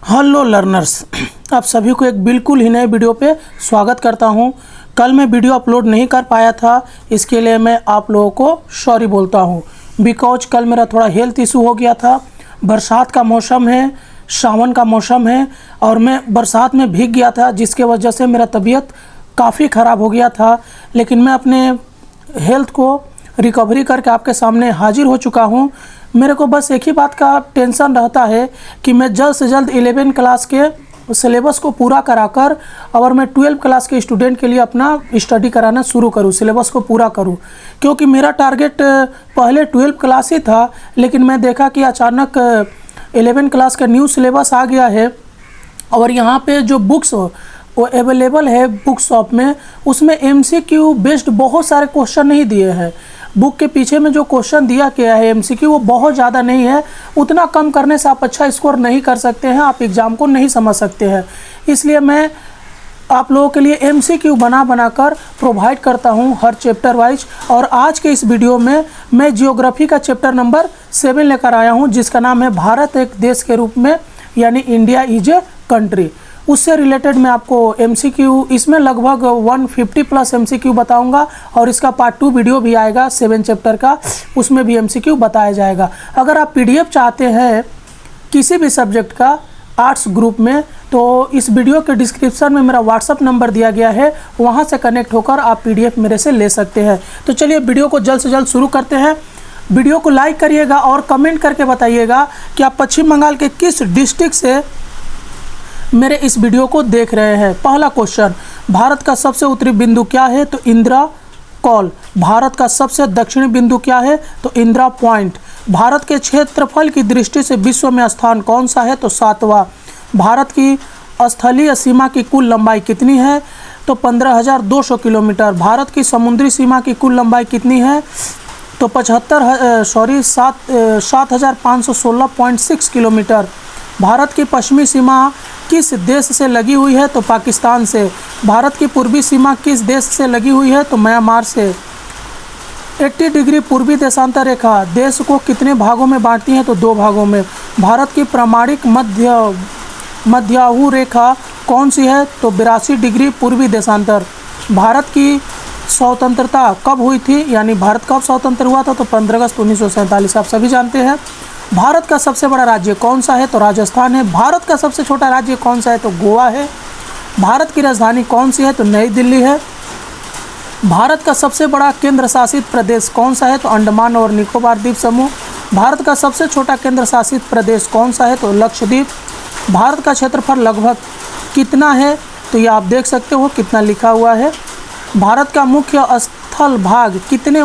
Hello learners, आप सभी को एक बिल्कुल ही नए वीडियो पे स्वागत करता हूं। कल मैं वीडियो अपलोड नहीं कर पाया था, इसके लिए मैं आप लोगों को सॉरी बोलता हूं। बिकॉज कल मेरा थोड़ा हेल्थ इशू हो गया था। बरसात का मौसम है, सावन का मौसम है और मैं बरसात में भीग गया था, जिसके वजह से मेरा तबीयत काफ़ी ख़राब हो गया था। लेकिन मैं अपने हेल्थ को रिकवरी करके आपके सामने हाजिर हो चुका हूँ। मेरे को बस एक ही बात का टेंशन रहता है कि मैं जल्द से जल्द 11 क्लास के सिलेबस को पूरा कराकर और मैं 12 क्लास के स्टूडेंट के लिए अपना स्टडी कराना शुरू करूं, सिलेबस को पूरा करूं। क्योंकि मेरा टारगेट पहले 12 क्लास ही था, लेकिन मैं देखा कि अचानक 11 क्लास का न्यू सिलेबस आ गया है और यहाँ पे जो बुक्स वो अवेलेबल है बुक शॉप में, उसमें MCQ बेस्ड बहुत सारे क्वेश्चन नहीं दिए हैं। बुक के पीछे में जो क्वेश्चन दिया गया है MCQ वो बहुत ज़्यादा नहीं है। उतना कम करने से आप अच्छा स्कोर नहीं कर सकते हैं, आप एग्ज़ाम को नहीं समझ सकते हैं। इसलिए मैं आप लोगों के लिए MCQ बनाकर प्रोवाइड करता हूं हर चैप्टर वाइज। और आज के इस वीडियो में मैं जियोग्राफी का चैप्टर नंबर 7 लेकर आया हूं, जिसका नाम है भारत एक देश के रूप में, यानी इंडिया इज ए कंट्री। उससे रिलेटेड मैं आपको MCQ, इसमें लगभग 150 प्लस MCQ बताऊंगा और इसका पार्ट 2 वीडियो भी आएगा 7 चैप्टर का, उसमें भी MCQ बताया जाएगा। अगर आप PDF चाहते हैं किसी भी सब्जेक्ट का आर्ट्स ग्रुप में, तो इस वीडियो के डिस्क्रिप्शन में मेरा WhatsApp नंबर दिया गया है, वहाँ से कनेक्ट होकर आप PDF मेरे से ले सकते हैं। तो चलिए वीडियो को जल्द से जल्द शुरू करते हैं। वीडियो को लाइक करिएगा और कमेंट करके बताइएगा कि आप पश्चिम बंगाल के किस डिस्ट्रिक्ट से मेरे इस वीडियो को देख रहे हैं। पहला क्वेश्चन, भारत का सबसे उत्तरी बिंदु क्या है? तो इंदिरा कॉल। भारत का सबसे दक्षिणी बिंदु क्या है? तो इंदिरा पॉइंट। भारत के क्षेत्रफल की दृष्टि से विश्व में स्थान कौन सा है? तो 7वां। भारत की स्थलीय सीमा की कुल लंबाई कितनी है? तो 15,200 किलोमीटर। भारत की समुद्री सीमा की कुल लंबाई कितनी है? तो 7,516.6 किलोमीटर। भारत की पश्चिमी सीमा किस देश से लगी हुई है? तो पाकिस्तान से। भारत की पूर्वी सीमा किस देश से लगी हुई है? तो म्यांमार से। 80 डिग्री पूर्वी देशांतर रेखा देश को कितने भागों में बांटती है? तो 2 भागों में। भारत की प्रमाणिक मध्याह्न रेखा कौन सी है? तो 82 डिग्री पूर्वी देशांतर। भारत की स्वतंत्रता कब हुई थी, यानी भारत कब स्वतंत्र हुआ था? तो 15 अगस्त 1947। आप सभी जानते हैं। भारत का सबसे बड़ा राज्य कौन सा है? तो राजस्थान है। भारत का सबसे छोटा राज्य कौन सा है? तो गोवा है। भारत की राजधानी कौन सी है? तो नई दिल्ली है। भारत का सबसे बड़ा केंद्र शासित प्रदेश कौन सा है? तो अंडमान और निकोबार द्वीप समूह। भारत का सबसे छोटा केंद्र शासित प्रदेश कौन सा है? तो लक्षद्वीप। भारत का क्षेत्रफल लगभग कितना है? तो ये आप देख सकते हो कितना लिखा हुआ है। भारत का मुख्य स्थल भाग कितने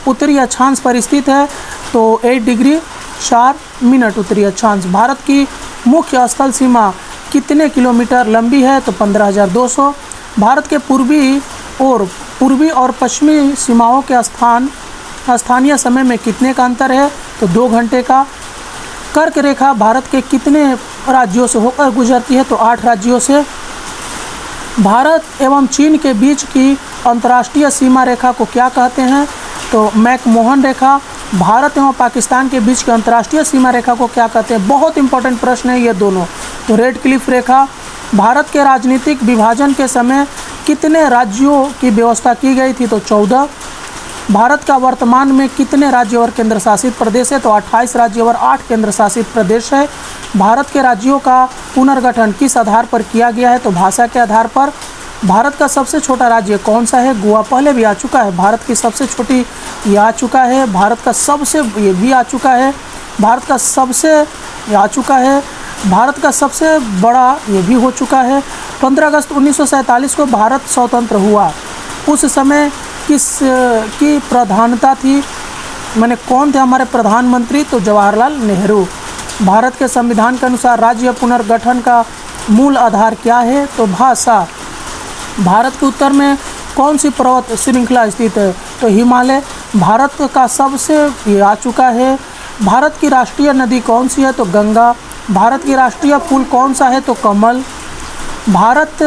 उत्तरी अक्षांश पर स्थित है? तो 8 डिग्री 4 मिनट उत्तरी अक्षांश। भारत की मुख्य स्थल सीमा कितने किलोमीटर लंबी है? तो 15,200। भारत के पूर्वी और पश्चिमी सीमाओं के स्थानीय समय में कितने का अंतर है? तो 2 घंटे का। कर्क रेखा भारत के कितने राज्यों से होकर गुजरती है? तो 8 राज्यों से। भारत एवं चीन के बीच की अंतर्राष्ट्रीय सीमा रेखा को क्या कहते हैं? तो मैकमोहन रेखा। भारत एवं पाकिस्तान के बीच की अंतर्राष्ट्रीय सीमा रेखा को क्या कहते हैं? बहुत इंपॉर्टेंट प्रश्न है ये दोनों। तो रेड क्लिफ रेखा। भारत के राजनीतिक विभाजन के समय कितने राज्यों की व्यवस्था की गई थी? तो 14। भारत का वर्तमान में कितने राज्य और केंद्र शासित प्रदेश है? तो 28 राज्य और 8 केंद्र शासित प्रदेश है। भारत के राज्यों का पुनर्गठन किस आधार पर किया गया है? तो भाषा के आधार पर। भारत का सबसे छोटा राज्य कौन सा है? गोवा पहले भी आ चुका है। भारत की सबसे छोटी ये आ चुका है। भारत का सबसे ये भी आ चुका है। भारत का सबसे आ चुका है। भारत का सबसे बड़ा ये भी हो चुका है। 15 अगस्त 1947 को भारत स्वतंत्र हुआ। उस समय किस की प्रधानता थी, मैंने कौन थे हमारे प्रधानमंत्री? तो जवाहरलाल नेहरू। भारत के संविधान के अनुसार राज्य पुनर्गठन का मूल आधार क्या है? तो भाषा। भारत के उत्तर में कौन सी पर्वत श्रृंखला स्थित है? तो हिमालय। भारत का सबसे ये आ चुका है। भारत की राष्ट्रीय नदी कौन सी है? तो गंगा। भारत की राष्ट्रीय फूल कौन सा है? तो कमल। भारत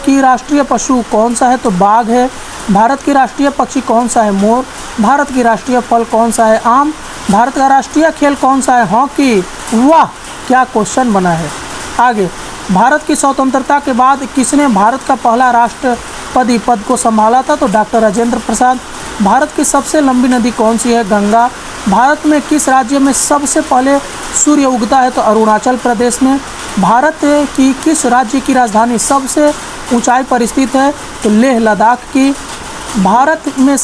की राष्ट्रीय पशु कौन सा है? तो बाघ है। भारत की राष्ट्रीय पक्षी कौन सा है? मोर। भारत की राष्ट्रीय फल कौन सा है? आम। भारत का राष्ट्रीय खेल कौन सा है? हॉकी। वाह, क्या क्वेश्चन बना है। आगे, भारत की स्वतंत्रता के बाद किसने भारत का पहला राष्ट्रपति पद को संभाला था? तो डॉक्टर राजेंद्र प्रसाद। भारत की सबसे लंबी नदी कौन सी है? गंगा। भारत में किस राज्य में सबसे पहले सूर्य उगता है? तो अरुणाचल प्रदेश में। भारत की किस राज्य की राजधानी सबसे ऊंचाई पर स्थित है? तो लेह लद्दाख की। भारत में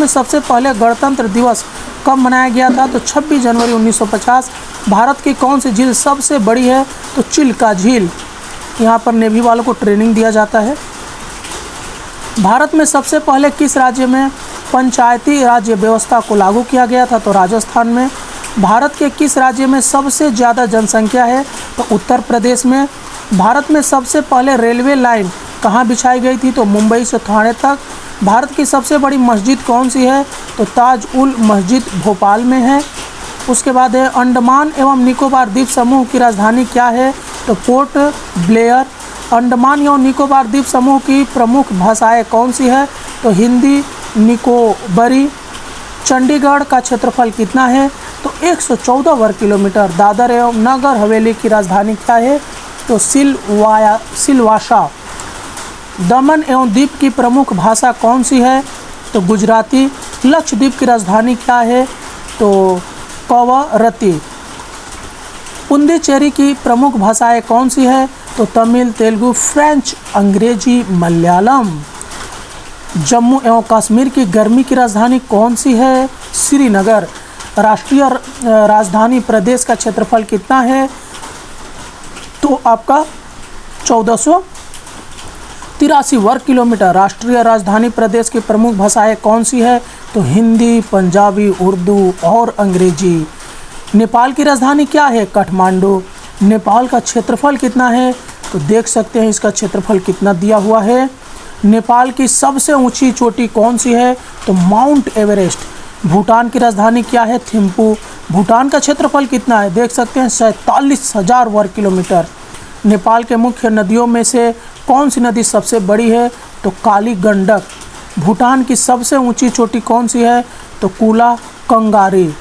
सबसे पहले गणतंत्र दिवस कब मनाया गया था? तो 26 जनवरी 1950। भारत की कौन सी झील सबसे बड़ी है? तो चिल्का झील। यहाँ पर नेवी वालों को ट्रेनिंग दिया जाता है। भारत में सबसे पहले किस राज्य में पंचायती राज्य व्यवस्था को लागू किया गया था? तो राजस्थान में। भारत के किस राज्य में सबसे ज़्यादा जनसंख्या है? तो उत्तर प्रदेश में। भारत में सबसे पहले रेलवे लाइन कहाँ बिछाई गई थी? तो मुंबई से ठाणे तक। भारत की सबसे बड़ी मस्जिद कौन सी है? तो ताज उल मस्जिद भोपाल में है। उसके बाद है अंडमान एवं निकोबार द्वीप समूह की राजधानी क्या है? तो पोर्ट ब्लेयर। अंडमान एवं निकोबार द्वीप समूह की प्रमुख भाषाएं कौन सी है? तो हिंदी निकोबरी। चंडीगढ़ का क्षेत्रफल कितना है? तो 114 वर्ग किलोमीटर। दादर एवं नगर हवेली की राजधानी क्या है? तो सिलवासा। दमन एवं दीप की प्रमुख भाषा कौन सी है? तो गुजराती। लक्षद्वीप की राजधानी क्या है? तो कवरत्ती। पुडुचेरी की प्रमुख भाषाएं कौन सी है? तो तमिल, तेलुगु, फ्रेंच, अंग्रेजी, मलयालम। जम्मू एवं कश्मीर की गर्मी की राजधानी कौन सी है? श्रीनगर। राष्ट्रीय राजधानी प्रदेश का क्षेत्रफल कितना है? तो आपका 1483 वर्ग किलोमीटर। राष्ट्रीय राजधानी प्रदेश की प्रमुख भाषाएं कौन सी है? तो हिंदी, पंजाबी, उर्दू और अंग्रेजी। नेपाल की राजधानी क्या है? काठमांडू। नेपाल का क्षेत्रफल कितना है? तो देख सकते हैं इसका क्षेत्रफल कितना दिया हुआ है। नेपाल की सबसे ऊंची चोटी कौन सी है? तो माउंट एवरेस्ट। भूटान की राजधानी क्या है? थिम्पू। भूटान का क्षेत्रफल कितना है? देख सकते हैं 47,000 वर्ग किलोमीटर। नेपाल के मुख्य नदियों में से कौन सी नदी सबसे बड़ी है? तो काली गंडक। भूटान की सबसे ऊंची चोटी कौन सी है? तो कुला कंगारी।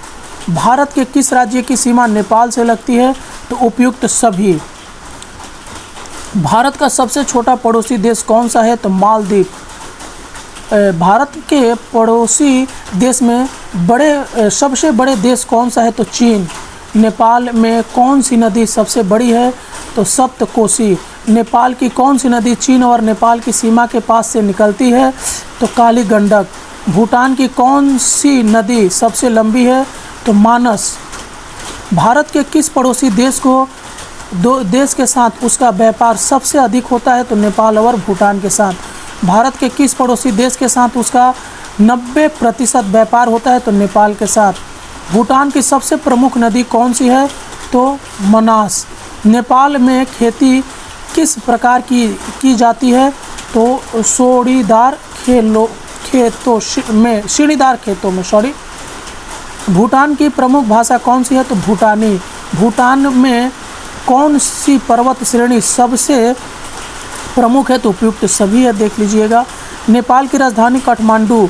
भारत के किस राज्य की सीमा नेपाल से लगती है? तो उपयुक्त सभी। भारत का सबसे छोटा पड़ोसी देश कौन सा है? तो मालदीव। भारत के पड़ोसी देश में सबसे बड़े देश कौन सा है? तो चीन। नेपाल में कौन सी नदी सबसे बड़ी है? तो सप्तकोशी। नेपाल की कौन सी नदी चीन और नेपाल की सीमा के पास से निकलती है? तो काली गंडक। भूटान की कौन सी नदी सबसे लंबी है? तो मानस। भारत के किस पड़ोसी देश के साथ उसका व्यापार सबसे अधिक होता है? तो नेपाल और भूटान के साथ। भारत के किस पड़ोसी देश के साथ उसका 90% व्यापार होता है? तो नेपाल के साथ। भूटान की सबसे प्रमुख नदी कौन सी है? तो मनास। नेपाल में खेती किस प्रकार की जाती है? तो सीढ़ीदार खेतों में। भूटान की प्रमुख भाषा कौन सी है? तो भूटानी। भूटान में कौन सी पर्वत श्रेणी सबसे प्रमुख है? तो उपयुक्त सभी है, देख लीजिएगा। नेपाल की राजधानी काठमांडू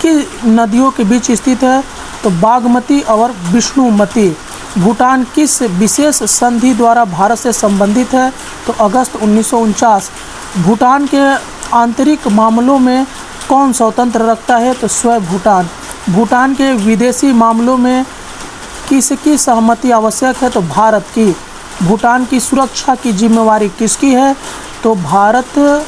की नदियों के बीच स्थित है? तो बागमती और विष्णुमती। भूटान किस विशेष संधि द्वारा भारत से संबंधित है? तो अगस्त 1949। भूटान के आंतरिक मामलों में कौन स्वतंत्र रखता है? तो स्वयं भूटान। भूटान के विदेशी मामलों में किसकी सहमति आवश्यक है? तो भारत की। भूटान की सुरक्षा की जिम्मेवारी किसकी है? तो भारत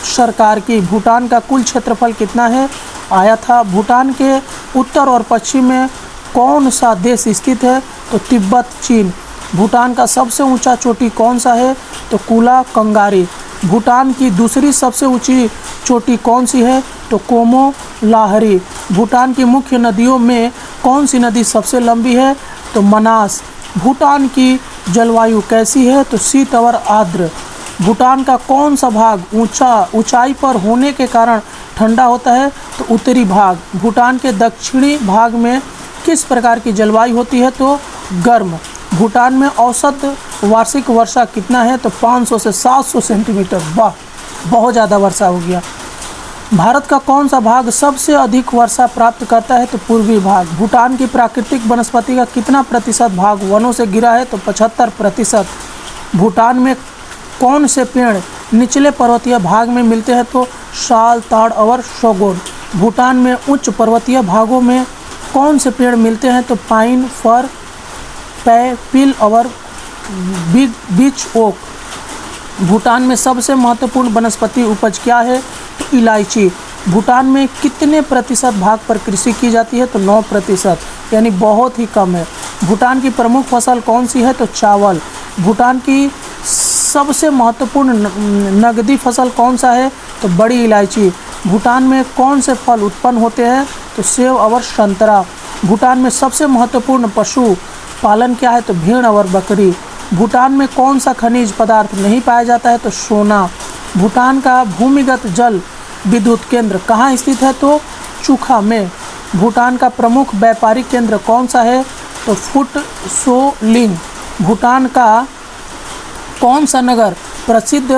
सरकार की। भूटान का कुल क्षेत्रफल कितना है? आया था। भूटान के उत्तर और पश्चिम में कौन सा देश स्थित है? तो तिब्बत, चीन। भूटान का सबसे ऊंचा चोटी कौन सा है? तो कुला कंगारी। भूटान की दूसरी सबसे ऊंची चोटी कौन सी है? तो कोमो लाहरी। भूटान की मुख्य नदियों में कौन सी नदी सबसे लंबी है? तो मनास। भूटान की जलवायु कैसी है? तो शीत और आर्द्र। भूटान का कौन सा भाग ऊंचाई पर होने के कारण ठंडा होता है? तो उत्तरी भाग। भूटान के दक्षिणी भाग में किस प्रकार की जलवायु होती है? तो गर्म। भूटान में औसत वार्षिक वर्षा कितना है? तो 500 से 700 सेंटीमीटर। वाह, बहुत ज़्यादा वर्षा हो गया। भारत का कौन सा भाग सबसे अधिक वर्षा प्राप्त करता है? तो पूर्वी भाग। भूटान की प्राकृतिक वनस्पति का कितना प्रतिशत भाग वनों से घिरा है? तो 75%। भूटान में कौन से पेड़ निचले पर्वतीय भाग में मिलते हैं? तो साल, ताड़ और शोगोन। भूटान में उच्च पर्वतीय भागों में कौन से पेड़ मिलते हैं? तो पाइन, फर, पैपिल और बीच ओक। भूटान में सबसे महत्वपूर्ण वनस्पति उपज क्या है? तो इलायची। भूटान में कितने प्रतिशत भाग पर कृषि की जाती है? तो 9%, यानी बहुत ही कम है। भूटान की प्रमुख फसल कौन सी है? तो चावल। भूटान की सबसे महत्वपूर्ण नगदी फसल कौन सा है? तो बड़ी इलायची। भूटान में कौन से फल उत्पन्न होते हैं? तो सेब और संतरा। भूटान में सबसे महत्वपूर्ण पशु पालन क्या है? तो भेड़ और बकरी। भूटान में कौन सा खनिज पदार्थ नहीं पाया जाता है? तो सोना। भूटान का भूमिगत जल विद्युत केंद्र कहाँ स्थित है? तो चुखा में। भूटान का प्रमुख व्यापारिक केंद्र कौन सा है? तो फुटसोलिंग। भूटान का कौन सा नगर प्रसिद्ध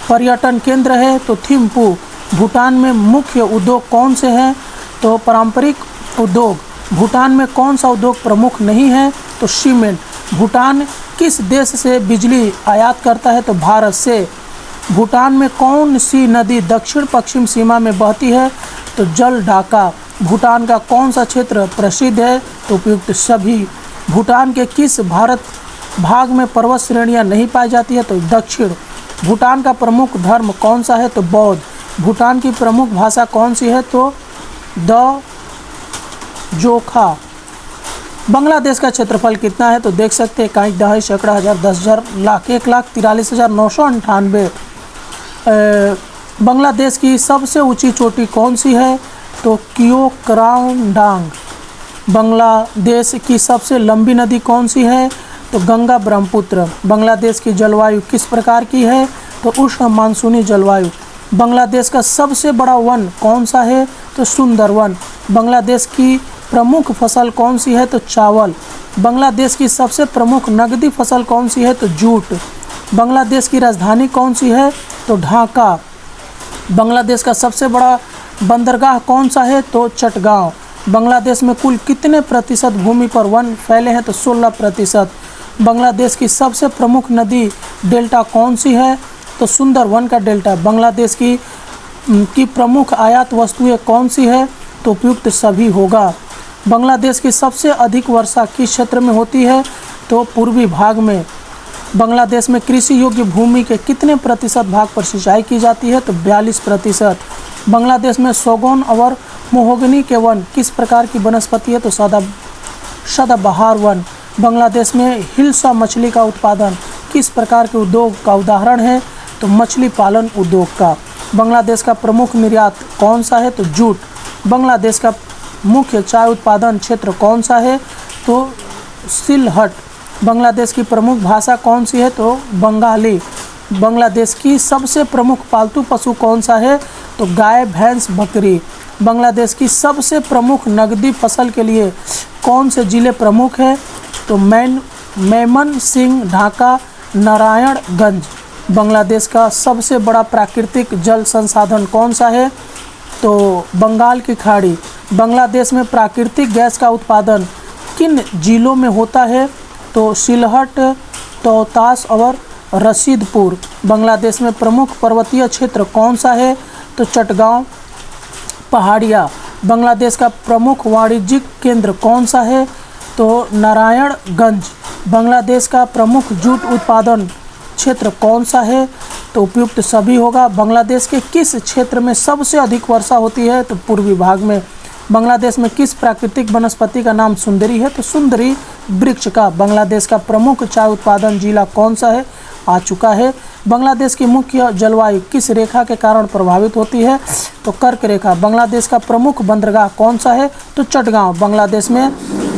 पर्यटन केंद्र है? तो थिम्पू। भूटान में मुख्य उद्योग कौन से हैं? तो पारंपरिक उद्योग। भूटान में कौन सा उद्योग प्रमुख नहीं है? तो सीमेंट। भूटान किस देश से बिजली आयात करता है? तो भारत से। भूटान में कौन सी नदी दक्षिण पश्चिम सीमा में बहती है? तो जल ढाका। भूटान का कौन सा क्षेत्र प्रसिद्ध है? तो उपयुक्त सभी। भूटान के किस भारत भाग में पर्वत श्रेणियां नहीं पाई जाती है? तो दक्षिण। भूटान का प्रमुख धर्म कौन सा है? तो बौद्ध। भूटान की प्रमुख भाषा कौन सी है? तो द जोखा। बांग्लादेश का क्षेत्रफल कितना है? तो देख सकते हैं, इकाई, दहाई, सैकड़ा, हज़ार, 10,000, लाख, 1,43,998। बांग्लादेश की सबसे ऊंची चोटी कौन सी है? तो क्योक्राउंडांग। बांग्लादेश की सबसे लंबी नदी कौन सी है? तो गंगा ब्रह्मपुत्र। बांग्लादेश की जलवायु किस प्रकार की है? तो उष्ण मानसूनी जलवायु। बांग्लादेश का सबसे बड़ा वन कौन सा है? तो सुंदरवन। बांग्लादेश की प्रमुख फसल कौन सी है? तो चावल। बांग्लादेश की सबसे प्रमुख नगदी फसल कौन सी है? तो जूट। बांग्लादेश की राजधानी कौन सी है? तो ढाका। बांग्लादेश का सबसे बड़ा बंदरगाह कौन सा है? तो चटगांव। बांग्लादेश में कुल कितने प्रतिशत भूमि पर वन फैले हैं? तो 16%। बांग्लादेश की सबसे प्रमुख नदी डेल्टा कौन सी है? तो सुंदरवन का डेल्टा। बांग्लादेश की प्रमुख आयात वस्तुएं कौन सी है? तो उपयुक्त सभी होगा। बांग्लादेश की सबसे अधिक वर्षा किस क्षेत्र में होती है? तो पूर्वी भाग में। बांग्लादेश में कृषि योग्य भूमि के कितने प्रतिशत भाग पर सिंचाई की जाती है? तो 42%। बांग्लादेश में सोगोन और मोहोगनी के वन किस प्रकार की वनस्पति है? तो सदाबहार वन। बांग्लादेश में हिल्सा मछली का उत्पादन किस प्रकार के उद्योग का उदाहरण है? तो मछली पालन उद्योग का। बांग्लादेश का प्रमुख निर्यात कौन सा है? तो जूट। बांग्लादेश का मुख्य चाय उत्पादन क्षेत्र कौन सा है? तो सिलहट। बांग्लादेश की प्रमुख भाषा कौन सी है? तो बंगाली। बांग्लादेश की सबसे प्रमुख पालतू पशु कौन सा है? तो गाय, भैंस, बकरी। बांग्लादेश की सबसे प्रमुख नगदी फसल के लिए कौन से ज़िले प्रमुख है? तो मेमनसिंह, ढाका, नारायणगंज। बांग्लादेश का सबसे बड़ा प्राकृतिक जल संसाधन कौन सा है? तो बंगाल की खाड़ी। बांग्लादेश में प्राकृतिक गैस का उत्पादन किन जिलों में होता है? तो सिलहट, तौतास और रशीदपुर। बांग्लादेश में प्रमुख पर्वतीय क्षेत्र कौन सा है? तो चटगांव, पहाड़िया। बांग्लादेश का प्रमुख वाणिज्यिक केंद्र कौन सा है? तो नारायणगंज। बांग्लादेश का प्रमुख जूट उत्पादन क्षेत्र कौन सा है? तो उपयुक्त सभी होगा। बांग्लादेश के किस क्षेत्र में सबसे अधिक वर्षा होती है? तो पूर्वी भाग में। बांग्लादेश में किस प्राकृतिक वनस्पति का नाम सुंदरी है? तो सुंदरी वृक्ष का। बांग्लादेश का प्रमुख चाय उत्पादन जिला कौन सा है? आ चुका है। बांग्लादेश की मुख्य जलवायु किस रेखा के कारण प्रभावित होती है? तो कर्क रेखा। बांग्लादेश का प्रमुख बंदरगाह कौन सा है? तो चटगांव। बांग्लादेश में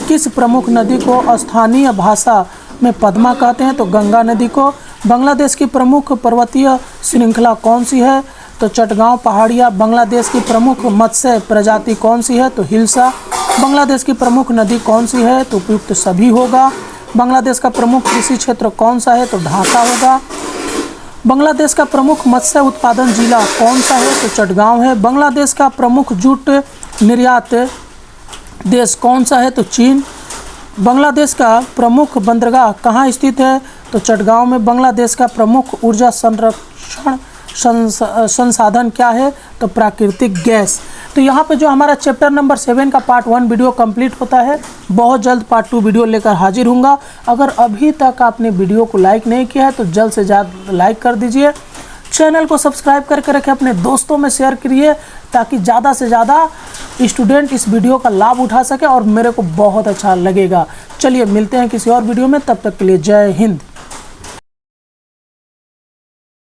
किस प्रमुख नदी को स्थानीय भाषा में पद्मा कहते हैं? तो गंगा नदी को। बांग्लादेश की प्रमुख पर्वतीय श्रृंखला कौन सी है? तो चटगांव, पहाड़िया। बांग्लादेश की प्रमुख मत्स्य प्रजाति कौन सी है? तो हिल्सा। बांग्लादेश की प्रमुख नदी कौन सी है? तो उपयुक्त सभी होगा। बांग्लादेश का प्रमुख कृषि क्षेत्र कौन सा है? तो ढाका होगा। बांग्लादेश का प्रमुख मत्स्य उत्पादन जिला कौन सा है? तो चटगांव है। बांग्लादेश का प्रमुख जूट निर्यात देश कौन सा है? तो चीन। बांग्लादेश का प्रमुख बंदरगाह कहाँ स्थित है? तो चटगांव में बांग्लादेश का प्रमुख ऊर्जा संरक्षण संसाधन क्या है? तो प्राकृतिक गैस। तो यहाँ पे जो हमारा चैप्टर नंबर 7 का पार्ट 1 वीडियो कंप्लीट होता है। बहुत जल्द पार्ट 2 वीडियो लेकर हाजिर हूँगा। अगर अभी तक आपने वीडियो को लाइक नहीं किया है तो जल्द से जल्द लाइक कर दीजिए। चैनल को सब्सक्राइब करके रखें, अपने दोस्तों में शेयर करिए ताकि ज़्यादा से ज़्यादा स्टूडेंट इस वीडियो का लाभ उठा सके और मेरे को बहुत अच्छा लगेगा। चलिए मिलते हैं किसी और वीडियो में, तब तक के लिए जय हिंद।